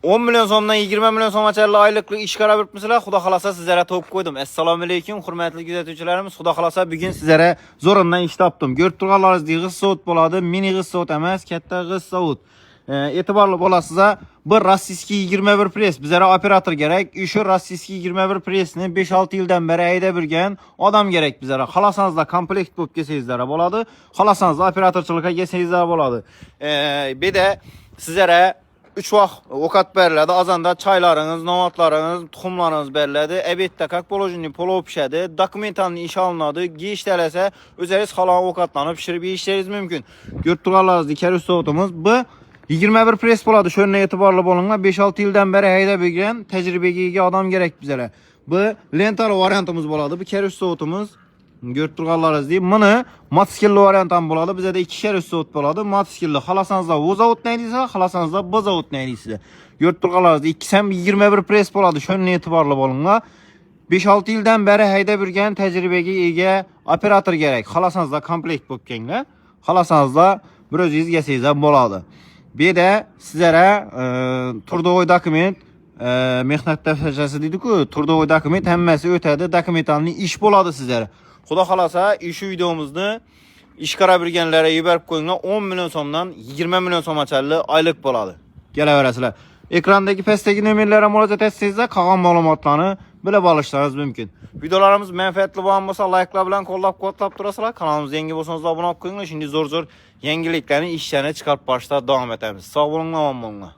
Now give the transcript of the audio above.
10 milyon so'mdan 20 milyon so'mgacha oylikli ish qarab yuribmisizlar. Xudo xolasa sizlarga to'p qo'ydim. Assalomu alaykum, hurmatli kuzatuvchilarimiz. Xudo xolasa bugun sizlarga zo'rindan ish topdim. Ko'rib turganlaringizdek, g'iz sovut bo'ladi. Mini g'iz sovut emas, katta g'iz sovut. E'tiborli bo'lasizlar. Bir rossiyskiy 21 press bizlarga operator kerak. Shu rossiyskiy 21 pressni 5-6 yildan beri haydab yurgan odam kerak bizlarga. Xohlasanizlar komplekt bo'lib kelsangizlar bo'ladi. Xohlasanizlar operatorchilikka kelsangizlar bo'ladi. Bir de sizlarga 3 vaqt ovqat beriladi. Azanda çaylarınız, novatlarınız, tuxumlarınız beriladi. Ebetdə kak polojini polo pişədi. Dokumentalni iş alınады. Giyiş tələsə özəriz xalan ovqatlanıb pişirib yeyişləriniz mümkün. Görüb turganlaringizdek kərüz soğutumuz bu 21 press bo'ladi. Şöyle e'tiborli bo'linglar. 5-6 yildan beri haydab yurgan tajribaga ega odam kerak bizlarga. Bu lentali variantimiz bo'ladi. Bu kərüz soğutumuz. Görüb turganlaringizdek buni mototsikilli variant ham bo'ladi. Bizda 2 kərüz soğut bo'ladi. Mototsikilli. Xalasanızlar o zavod neylisizlar, xalasanızlar bu zavod neylisizlar. Görüb turganlaringizdek 2 ham 21 press bo'ladi. Şöyle e'tiborli bo'linglar. 5-6 yildan beri haydab yurgan tajribaga ega operator kerak. Xalasanızlar komplekt bo'lib kelinglar. Xalasanızlar bir o'zingiz yasangizlar bo'ladi. Bir de sizlere turdovoy dokument, mehnat daftarchasi deydi-ku, turdovoy dokument hammasi o'tadi, dokumentalni ish bo'ladi sizlere. Xudo xolasa, shu videomizni ish qarab yurganlarga yuborib qo'yinglar. 10 milyon so'mdan 20 milyon so'mgacha oylik bo'ladi. Kelaverasizlar. Ekrandagi pastdagi nomerlarga murojaat etsangizlar, qolgan ma'lumotlarni bilib olishlaringiz mumkin. Videolarimiz manfaatli bo'lgan bo'lsa, like'lar bilan qo'llab-quvvatlab turasizlar. Kanalimizga yangi bo'lsangiz obuna bo'lib qo'yinglar. Shunday zo'r yangiliklarni ishlarni chiqarib borishda davom etamiz. Sog' bo'linglar, omon bo'linglar.